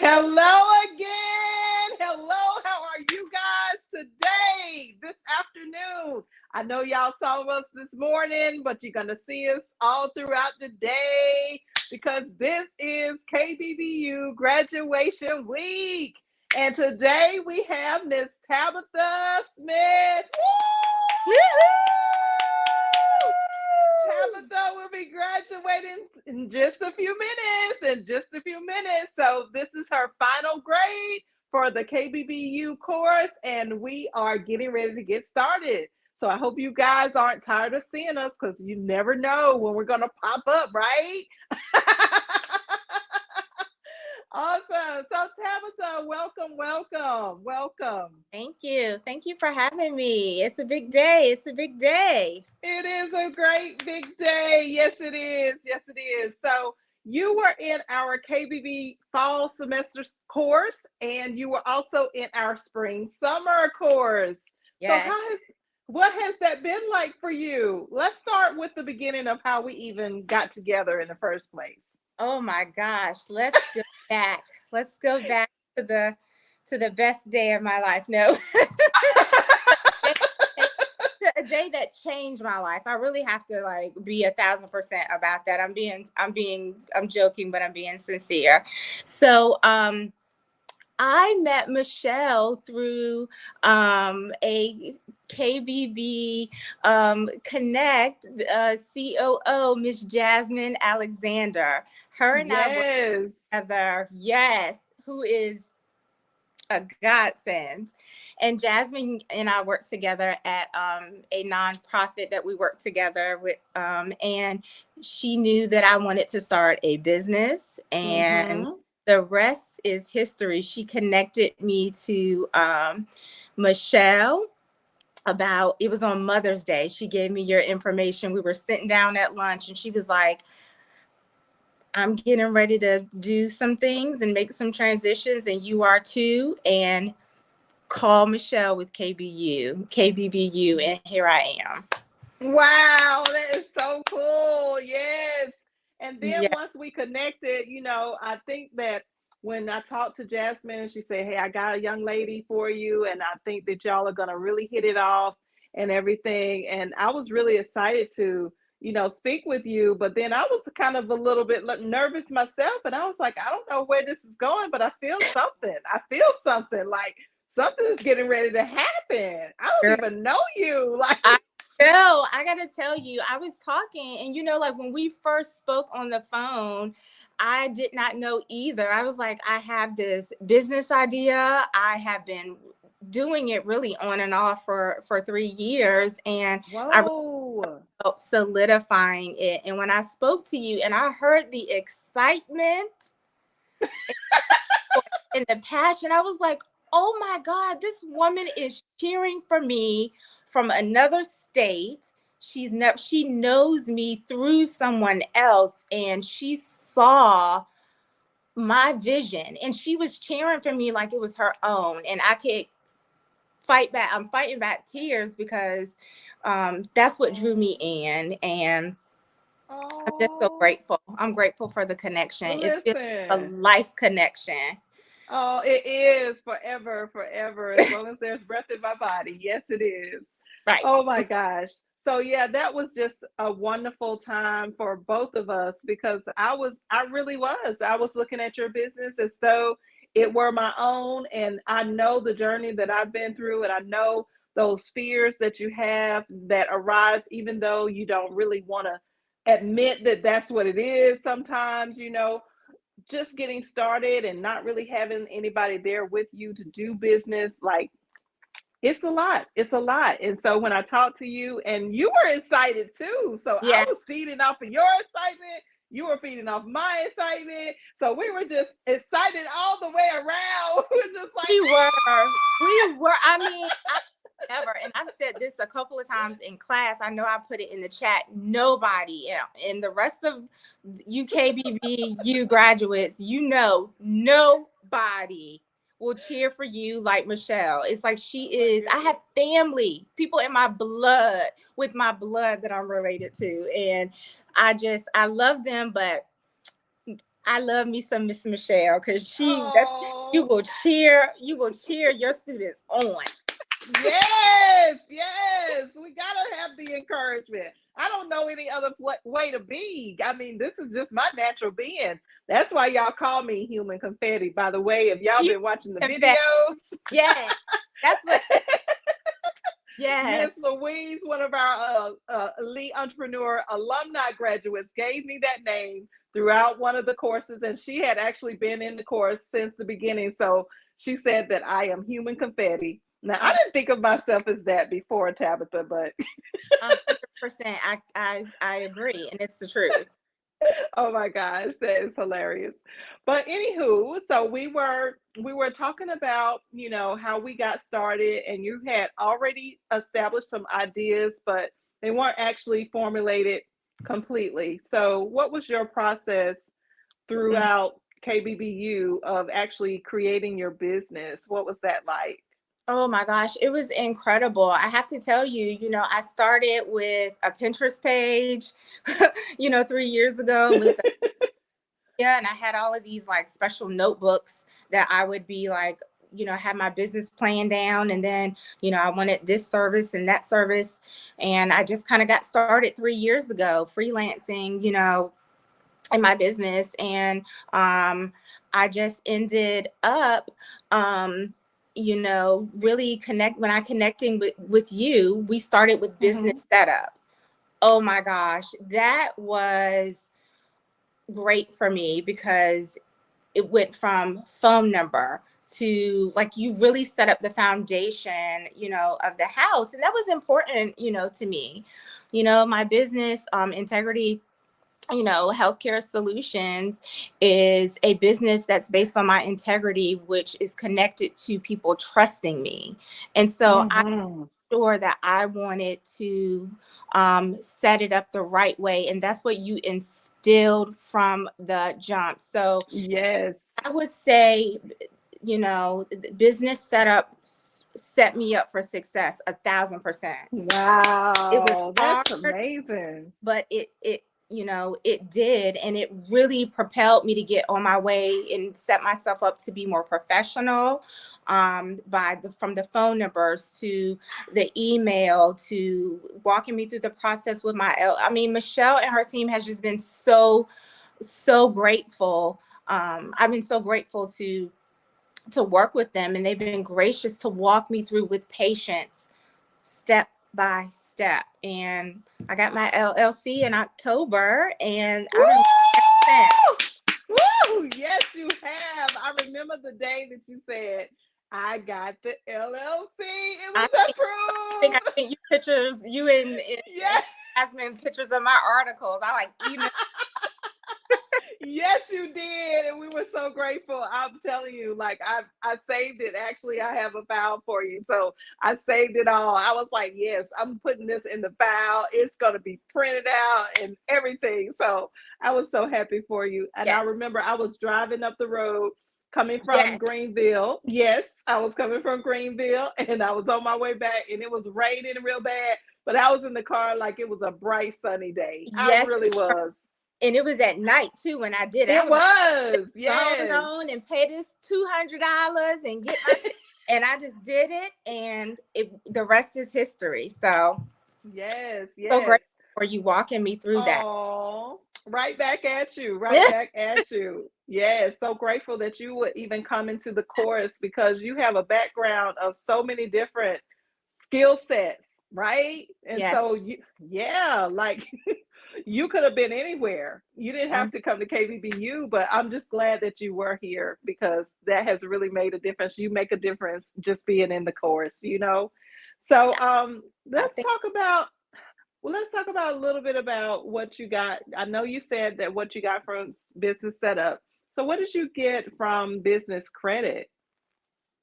Hello again. Hello. How are you guys today, this afternoon? I know y'all saw us this morning, but you're going to see us all throughout the day because this is KBBU graduation week. And today we have Miss Tabitha Smith. Woo! Tabitha will be graduating in just a few minutes. So this is her final grade for the KBBU course, and we are getting ready to get started. So I hope you guys aren't tired of seeing us because you never know when we're going to pop up, right? Awesome. So Tabitha, welcome. Thank you. Thank you for having me. It's a big day. It is a great big day. Yes, it is. So you were in our KBB fall semester course, and you were also in our spring summer course. Yes. So guys, what has that been like for you? Let's start with the beginning of how we even got together in the first place. Oh my gosh. Let's go back. Let's go back to the best day of my life. No. A day that changed my life. I really have to be 1,000% about that. I'm joking, but I'm being sincere. So, I met Michelle through a KBB Connect COO, Miss Jasmine Alexander. Her and I worked together. Yes, who is a godsend. And Jasmine and I worked together at a nonprofit that we worked together with, and she knew that I wanted to start a business, and the rest is history. She connected me to Michelle it was on Mother's Day. She gave me your information. We were sitting down at lunch, and she was like, I'm getting ready to do some things and make some transitions, and you are too. And call Michelle with KBBU, and here I am. Wow, that is so cool. Yes. And then once we connected, I think that when I talked to Jasmine, she said, hey, I got a young lady for you, and I think that y'all are going to really hit it off and everything. And I was really excited to speak with you, but then I was kind of a little bit nervous myself, and I was like, I don't know where this is going, but I feel something like something's getting ready to happen. I don't even know you. No, I got to tell you, I was talking, and when we first spoke on the phone, I did not know either. I was like, I have this business idea. I have been doing it really on and off for 3 years, and I felt solidifying it. And when I spoke to you and I heard the excitement and the passion, I was like, oh my God, this woman is cheering for me from another state. She knows me through someone else, and she saw my vision, and she was cheering for me like it was her own. And I could fight back. I'm fighting back tears because that's what drew me in, and I'm just so grateful. I'm grateful for the connection. It's a life connection. Oh, it is forever. As long as there's breath in my body. Yes, it is. Right. Oh my gosh. So yeah, that was just a wonderful time for both of us because I was looking at your business as though it were my own. And I know the journey that I've been through, and I know those fears that you have that arise, even though you don't really want to admit that that's what it is sometimes, just getting started and not really having anybody there with you to do business, it's a lot. And so when I talked to you, and you were excited too, so I was feeding off of your excitement, you were feeding off my excitement, so we were just excited all the way around. We were just like, we were. I mean, ever. And I've said this a couple of times in class. I know I put it in the chat. Nobody and the rest of UKBBU graduates, nobody will cheer for you like Michelle. It's like she is. I have family, people in my blood, with my blood that I'm related to. And I love them, but I love me some Miss Michelle because Oh, you will cheer your students on. yes, yes. We gotta have the encouragement. I don't know any other way to be. I mean, this is just my natural being. That's why y'all call me human confetti. By the way, if y'all You been watching the confess. videos, Yeah, that's what. Miss Yes. Louise, one of our elite entrepreneur alumni graduates, gave me that name throughout one of the courses, and she had actually been in the course since the beginning. So she said that I am human confetti. Now, I Uh, didn't think of myself as that before, Tabitha, but 100%. I agree, and it's the truth. oh my gosh, that is hilarious. But anywho, so we were talking about, how we got started, and you had already established some ideas, but they weren't actually formulated completely. So what was your process Mhm. throughout KBBU of actually creating your business? What was that like? Oh my gosh, it was incredible. I have to tell you, I started with a Pinterest page, 3 years ago with yeah, and I had all of these like special notebooks that I would be like, have my business plan down. And then, I wanted this service and that service. And I just kind of got started 3 years ago, freelancing, in my business. And I just ended up, really when I connecting with you, we started with Hmm. business setup. Oh my gosh, that was great for me because it went from phone number to like you really set up the foundation, of the house. And that was important, to me. My business, integrity, healthcare solutions is a business that's based on my integrity, which is connected to people trusting me. And so I Hmm. sure that I wanted to set it up the right way. And that's what you instilled from the jump. So Yes. I would say, the business setup set me up for success 1,000%. It was Wow, hard, that's amazing. but it did, and it really propelled me to get on my way and set myself up to be more professional, from the phone numbers to the email to walking me through the process with I mean, Michelle and her team has just been so grateful. I've been so grateful to work with them, and they've been gracious to walk me through with patience, step by step. And I got my LLC in October, and I don't know. Woo! Woo! Yes, you have. I remember the day that you said, I got the LLC. It I was think I approved. sent you pictures, you and Yes. Jasmine, pictures of my articles. I like email. Yes, you did, and we were so grateful. I'm telling you, like I saved it. Actually, I have a file for you, so I saved it all. I was like, yes, I'm putting this in the file. It's gonna be printed out and everything. So I was so happy for you. And I Yes, remember I was driving up the road coming from yes, Greenville. Yes, I was coming from Greenville, and I was on my way back, and it was raining real bad. But I was in the car like it was a bright sunny day. I yes. really was. And it was at night too when I did it. I It was like, was, going yes. on and pay this $200 and get my and I just did it, and the rest is history. So Yes, so yes. grateful for you walking me through that. Oh, right back at you, right back at you. Yes, so grateful that you would even come into the course because you have a background of so many different skill sets, right? And Yes. so yeah, like you could have been anywhere. You didn't have to come to KBBU, but I'm just glad that you were here because that has really made a difference. You make a difference just being in the course. So I let's think. talk about let's talk about a little bit about what you got. I know you said that what you got from business setup. So what did you get from business credit?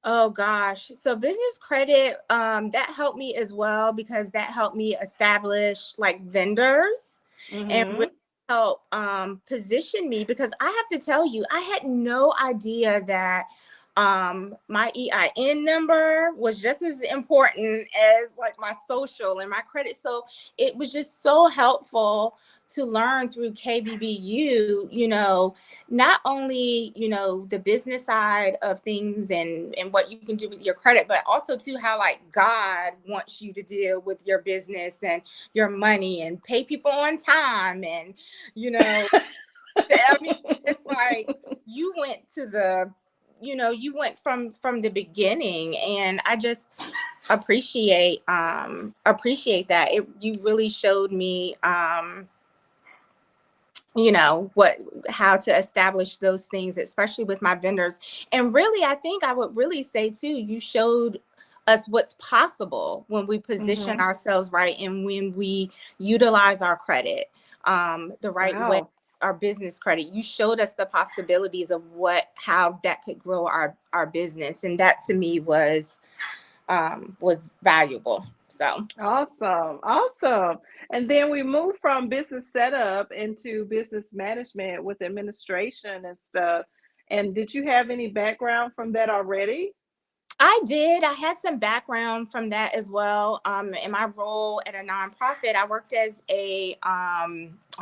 Oh gosh. So business credit, that helped me as well because that helped me establish like vendors and really Mm-hmm. help position me, because I have to tell you, I had no idea that My EIN number was just as important as like my social and my credit. So it was just so helpful to learn through KBBU, not only, the business side of things and what you can do with your credit, but also too how like God wants you to deal with your business and your money and pay people on time. And, I mean, it's like you went to you went from the beginning, and I just appreciate that. You really showed me how to establish those things, especially with my vendors. And really, I think I would really say too, you showed us what's possible when we position ourselves right and when we utilize our credit the right way, Wow. our business credit. You showed us the possibilities of how that could grow our business, and that to me was valuable. So Awesome. Awesome. And then we moved from business setup into business management with administration and stuff. And did you have any background from that already? I did. I had some background from that as well. In my role at a nonprofit, I worked as I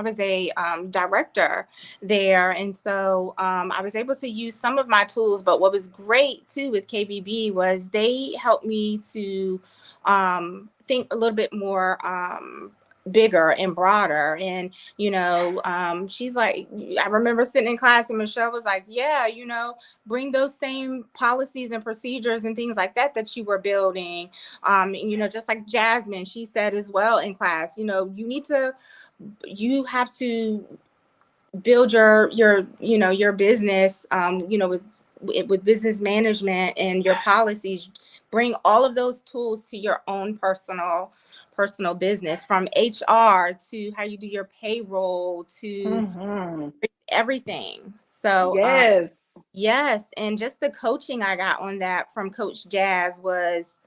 was a director there, and so I was able to use some of my tools. But what was great too with KBB was they helped me to think a little bit more bigger and broader. And she's like, I remember sitting in class and Michelle was like, yeah, bring those same policies and procedures and things like that you were building. Just like Jasmine, she said as well in class, you have to build your business, with business management and your policies. Bring all of those tools to your own personal business, from HR to how you do your payroll to everything. So Yes. yes, and just the coaching I got on that from Coach Jazz was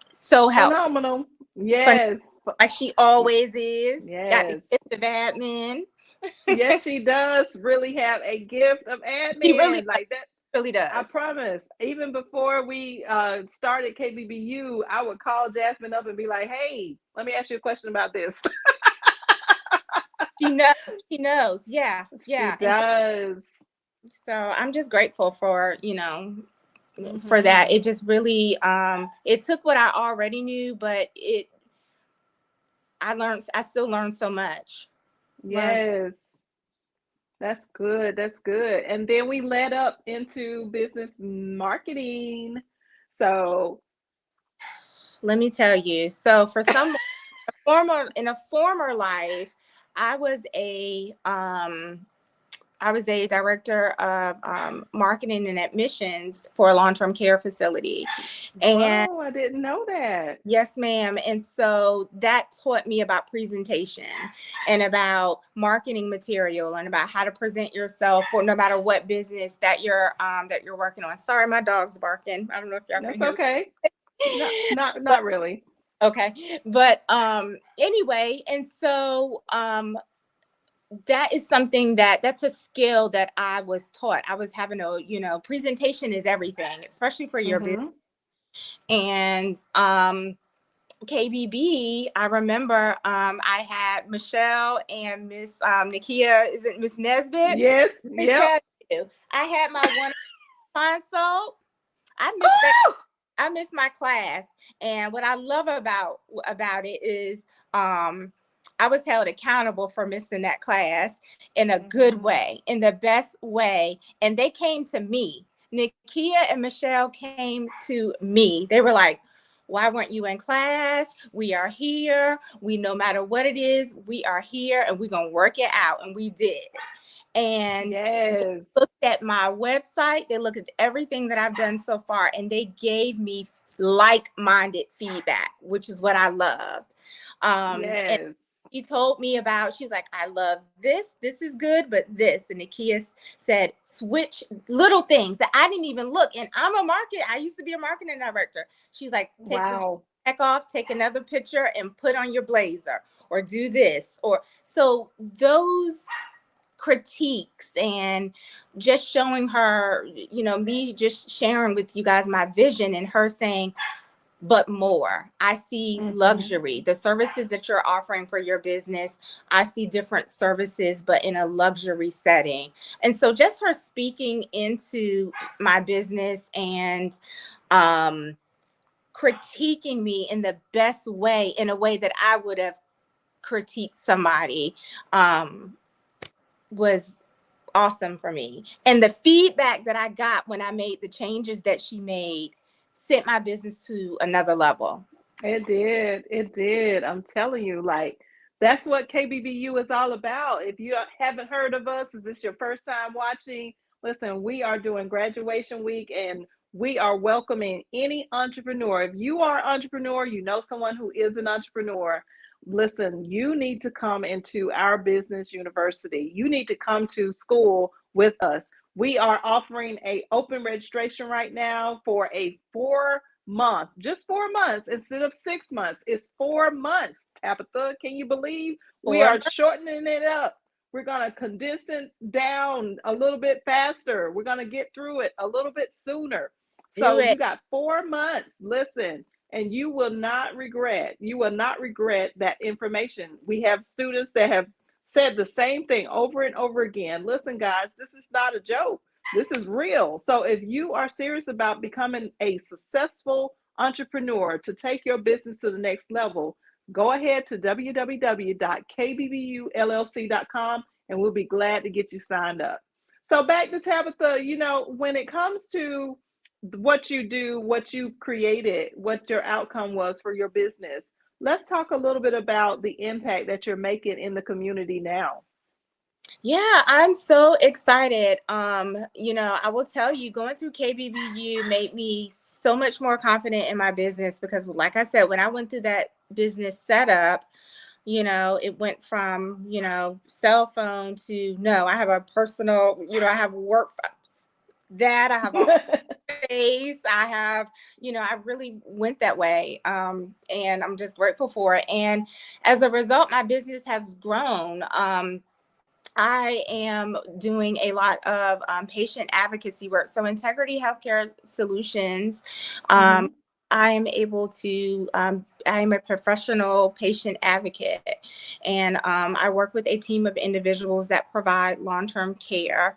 so helpful. Phenomenal. Yes. Like she always is. Got the Yes. gift of admin. Yes, she does really have a gift of She really admin like that. really I does. promise. Even before we started KBBU, I would call Jasmine up and be like, "Hey, let me ask you a question about this." She knows. She knows. Yeah. She Yeah. And does. so I'm just grateful for, for that. Mm-hmm. It just really it took what I already knew, but I still learned so much. Learned. Yes. That's good. That's good. And then we led up into business marketing. So, Let me tell you. So for some in a former life, I was a director of marketing and admissions for a long-term care facility. And whoa, I didn't know that. yes, ma'am. And so that taught me about presentation and about marketing material and about how to present yourself for no matter what business that you're working on. Sorry, my dog's barking. I don't know if y'all can That's hear. okay. But Not really. okay. But anyway, and so that is something that's a skill that I was taught. I was having presentation is everything, especially for your business. Mm-hmm. And KBB, I remember I had Michelle and Miss Nakia, is it Miss Nesbitt? Yes. Let me Yep. tell you, I had my one consult. I missed that. Oh! I missed my class. And what I love about it is I was held accountable for missing that class in a good way, in the best way. And they came to me. Nakia and Michelle came to me. They were like, why weren't you in class? We are here. We, no matter what it is, we are here and we're going to work it out. And we did. And they Yes. looked at my website. They looked at everything that I've done so far, and they gave me like-minded feedback, which is what I loved. And Yes. he told me about, she's like, I love this. This is good, but this. And Nakia said, switch little things that I didn't even look. And I used to be a marketing director. She's like, take the Wow. check off, take another picture and put on your blazer, or do this. Or so those critiques and just showing her, me just sharing with you guys my vision, and her saying, but more. I see luxury, the services that you're offering for your business. I see different services, but in a luxury setting. And so just her speaking into my business and critiquing me in the best way, in a way that I would have critiqued somebody, was awesome for me. And the feedback that I got when I made the changes that she made sent my business to another level. It did. It did. I'm telling you, like, that's what KBBU is all about. If you haven't heard of us, is this your first time watching? Listen, we are doing graduation week and we are welcoming any entrepreneur. If you are an entrepreneur, you know someone who is an entrepreneur, listen, you need to come into our business university. You need to come to school with us. We are offering a open registration right now for a 4 month, just 4 months instead of 6 months. It's 4 months, Tabitha. Can you believe we are shortening it up? We're going to condense it down a little bit faster. We're going to get through it a little bit sooner. So you got 4 months. Listen, and you will not regret. You will not regret that information. We have students that have said the same thing over and over again. Listen, guys, this is not a joke. This is real. So if you are serious about becoming a successful entrepreneur to take your business to the next level, go ahead to www.kbbulllc.com and we'll be glad to get you signed up. So back to Tabitha, when it comes to what you do, what you've created, what your outcome was for your business, let's talk a little bit about the impact that you're making in the community now. Yeah, I'm so excited. I will tell you, going through KBBU made me so much more confident in my business because, like I said, when I went through that business setup, it went from, cell phone to, no, I have a personal, I have work that I have a space. I have, I really went that way. And I'm just grateful for it. And as a result, my business has grown. I am doing a lot of patient advocacy work. So Integrity Healthcare Solutions, I'm able to, I'm a professional patient advocate, and I work with a team of individuals that provide long-term care.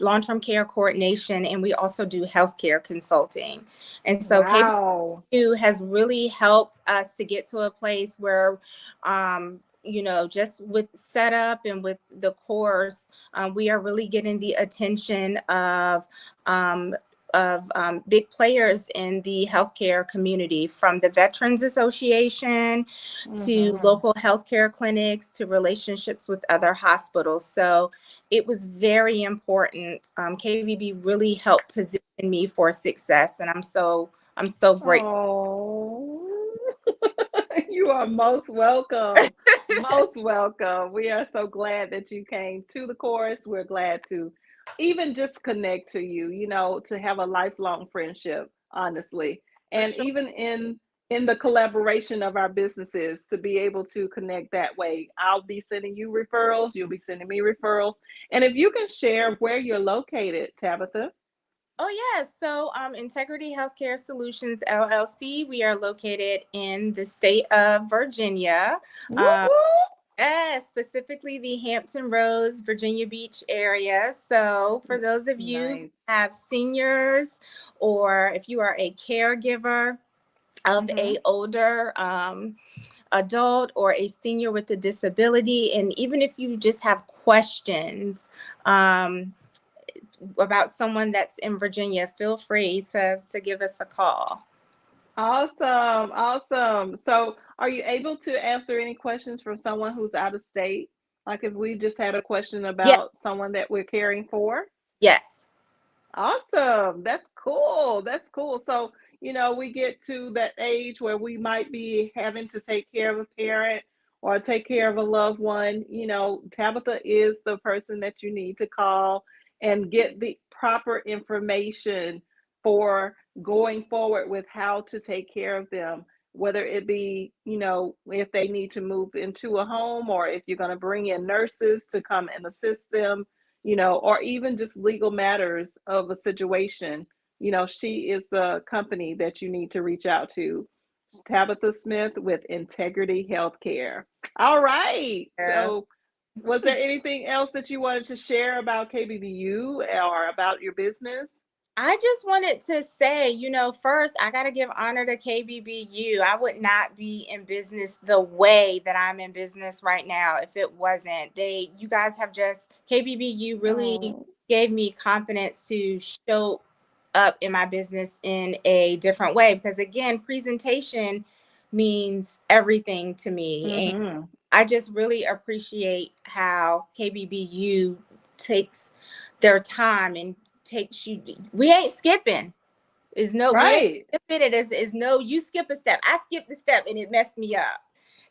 Long-term care coordination, and we also do healthcare consulting. And so KBBU has really helped us to get to a place where, just with setup and with the course, we are really getting the attention of big players in the healthcare community, from the Veterans Association to local healthcare clinics to relationships with other hospitals. So it was very important. KBB really helped position me for success, and I'm so grateful. You are most welcome. Most welcome. We are so glad that you came to the course. We're glad to even just connect to you, to have a lifelong friendship, honestly. And even in the collaboration of our businesses, to be able to connect that way. I'll be sending you referrals, you'll be sending me referrals. And if you can share where you're located, Tabitha. Oh, yes. So Integrity Healthcare Solutions, LLC, we are located in the state of Virginia. Specifically the Hampton Roads, Virginia Beach area. So for those of you who have seniors, or if you are a caregiver of a older adult or a senior with a disability, and even if you just have questions about someone that's in Virginia, feel free to give us a call. Awesome. So are you able to answer any questions from someone who's out of state? Like if we just had a question about someone that we're caring for? Yes. Awesome. That's cool. So, we get to that age where we might be having to take care of a parent or take care of a loved one. Tabitha is the person that you need to call and get the proper information for going forward with how to take care of them. whether it be, if they need to move into a home, or if you're going to bring in nurses to come and assist them, or even just legal matters of a situation. She is the company that you need to reach out to. Tabitha Smith with Integrity Healthcare. All right. Yeah. So, was there anything else that you wanted to share about KBBU or about your business? I just wanted to say, first, I got to give honor to KBBU. I would not be in business the way that I'm in business right now if it wasn't. You guys have KBBU really Oh. gave me confidence to show up in my business in a different way. Because again, presentation means everything to me. And Mm-hmm. I just really appreciate how KBBU takes their time and takes you. We ain't skipping. We ain't Right. skipping it. Is no, you skip a step. I skipped the step and it messed me up.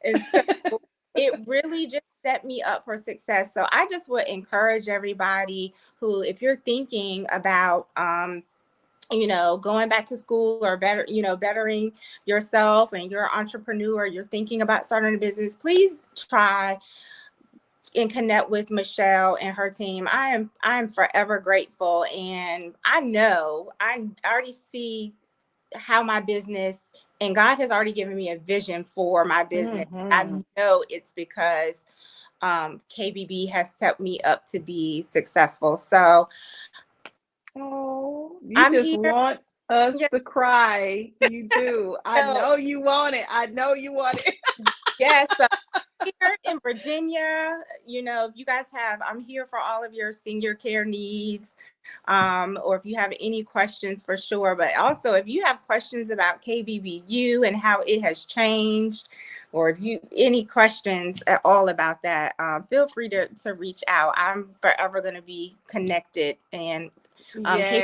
And so it really just set me up for success. So I just would encourage everybody who, if you're thinking about, going back to school or bettering yourself and you're an entrepreneur, you're thinking about starting a business, please try and connect with Michelle and her team. I'm forever grateful. And I already see how my business, and God has already given me a vision for my business. I Mm-hmm. know it's because KBB has set me up to be successful. So Oh, you I'm just here. want us Yeah, to cry. You do. I so know you want it. I know you want it. yes, here in Virginia, if you guys I'm here for all of your senior care needs, or if you have any questions for sure. But also, if you have questions about KBBU and how it has changed, or if you any questions at all about that, feel free to reach out. I'm forever going to be connected, and Yes.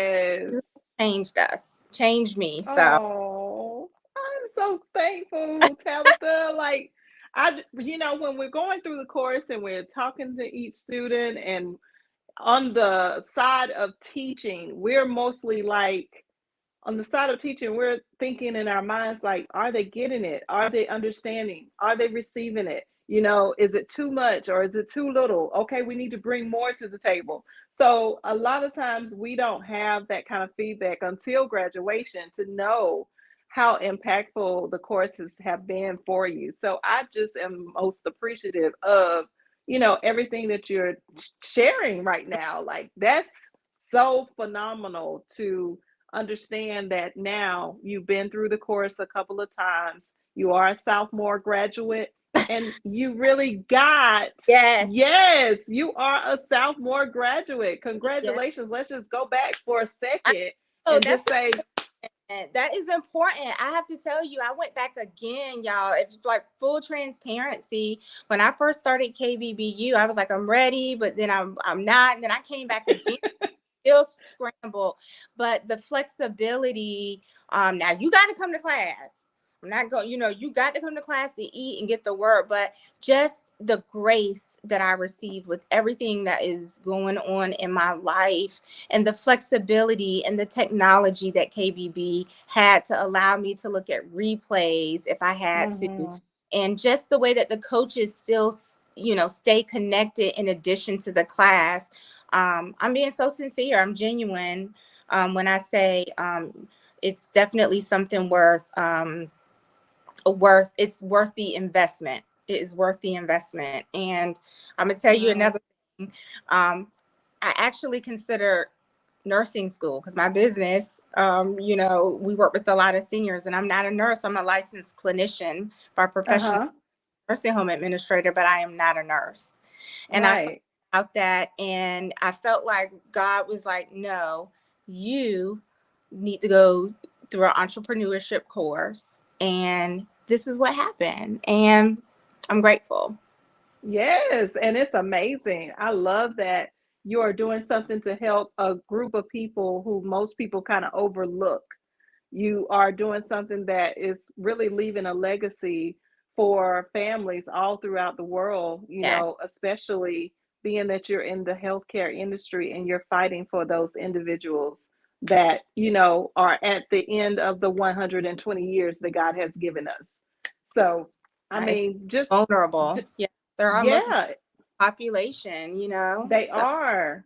KBBU changed me. So Oh, I'm so thankful, Tabitha. Like, when we're going through the course and we're talking to each student, and on the side of teaching, we're mostly like, on the side of teaching, we're thinking in our minds, like, are they getting it? Are they understanding? Are they receiving it? Is it too much or is it too little? Okay, we need to bring more to the table. So a lot of times we don't have that kind of feedback until graduation to know how impactful the courses have been for you. So I just am most appreciative of, everything that you're sharing right now. Like, that's so phenomenal to understand that now you've been through the course a couple of times. You are a sophomore graduate, and you really got, yes, yes, you are a sophomore graduate. yes. Congratulations. Let's just go back for a I, second oh, and that's just say, That is important. I have to tell you, I went back again, y'all. It's like full transparency. When I first started KBBU, I was like, I'm ready, but then I'm not. And then I came back again, still scrambled. But the flexibility, now you got to come to class. I'm not going, you got to come to class to eat and get the word, but just the grace that I received with everything that is going on in my life, and the flexibility and the technology that KBB had to allow me to look at replays if I had to, mm-hmm, and just the way that the coaches still, stay connected in addition to the class. I'm being so sincere. I'm genuine when I say it's definitely something it's worth the investment. It is worth the investment. And I'm gonna tell you wow, another thing. I actually consider nursing school because my business, we work with a lot of seniors, and I'm not a nurse. I'm a licensed clinician by profession, uh-huh, nursing home administrator, but I am not a nurse. And I thought right. about that, and I felt like God was like, no, you need to go through an entrepreneurship course. And this is what happened. And I'm grateful. Yes, and it's amazing. I love that you are doing something to help a group of people who most people kind of overlook. You are doing something that is really leaving a legacy for families all throughout the world, Yes. especially being that you're in the healthcare industry and you're fighting for those individuals that, you know, are at the end of the 120 years that God has given us. So, I It's mean, vulnerable. Yeah, they're our most yeah, population, you know. they So are.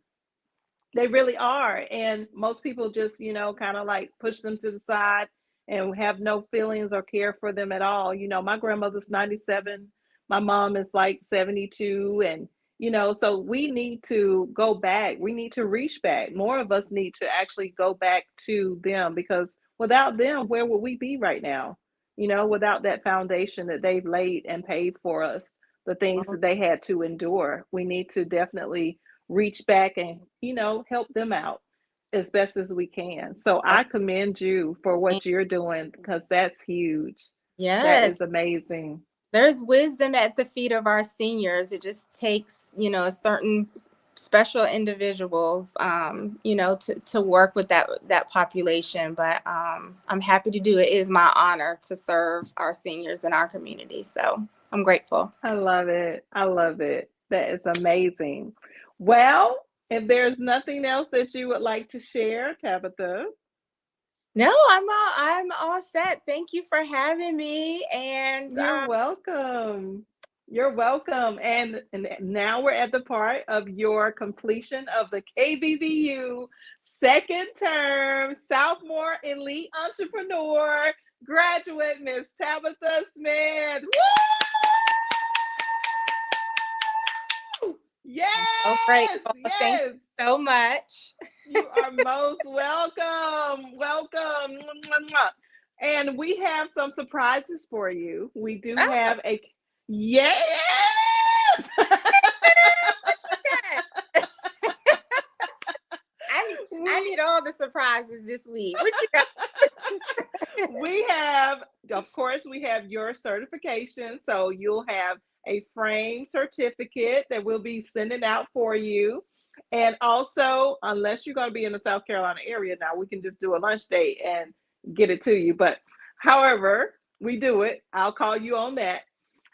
They really are. And most people just, you know, kind of like push them to the side and have no feelings or care for them at all. You know, my grandmother's 97, my mom is like 72. And, you know, so we need to go back. We need to reach back. More of us need to actually go back to them, because without them, where would we be right now? You know, without that foundation that they've laid and paid for us, the things that they had to endure. We need to definitely reach back and, you know, help them out as best as we can. So I commend you for what you're doing, because that's huge. That yes, is amazing. there's wisdom at the feet of our seniors. It just takes, you know, a certain special individuals, you know, to work with that population. But I'm happy to do it. It is my honor to serve our seniors in our community. So I'm grateful. I love it. I love it. That is amazing. Well, if there's nothing else that you would like to share, Tabitha. No, I'm all set. Thank you for having me. And You're welcome. You're welcome. And now we're at the part of your completion of the KBBU second term sophomore elite entrepreneur graduate, Miss Tabitha Smith. Woo! oh, great. Yes, Well, thank yes. you so much. You are most welcome. Welcome. And we have some surprises for you. We do Oh, have a yes. what you got? I need all the surprises this week. What you got? We have, of course, we have your certification. So you'll have a framed certificate that we'll be sending out for you. And also, unless you're going to be in the South Carolina area now, we can just do a lunch date and get it to you. But however we do it, I'll call you on that.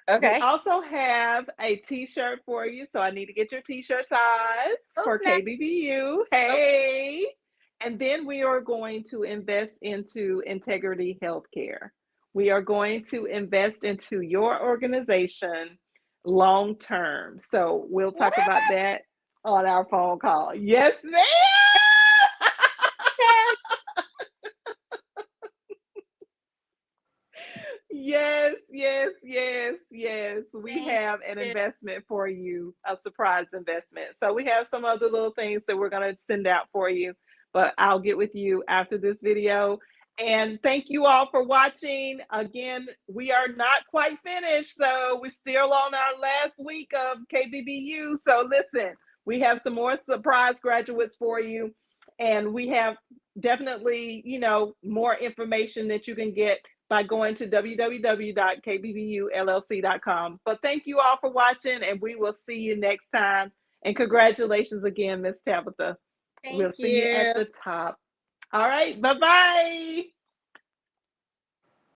We Okay. also have a t-shirt for you. So I need to get your t-shirt size Oh, for snap. KBBU. Hey. And then we are going to invest into Integrity Healthcare. We are going to invest into your organization long term. So we'll What? talk about that on our phone call. Yes, ma'am. Yes, yes, yes, yes. We Thank have an you. investment for you, a surprise investment. So we have some other little things that we're going to send out for you, but I'll get with you after this video. And thank you all for watching. Again, we are not quite finished, so we're still on our last week of KBBU. So listen, we have some more surprise graduates for you, and we have definitely, you know, more information that you can get by going to www.kbbulllc.com. But thank you all for watching, and we will see you next time. And congratulations again, Miss Tabitha. We'll Thank see you at you. the top. All right, bye-bye.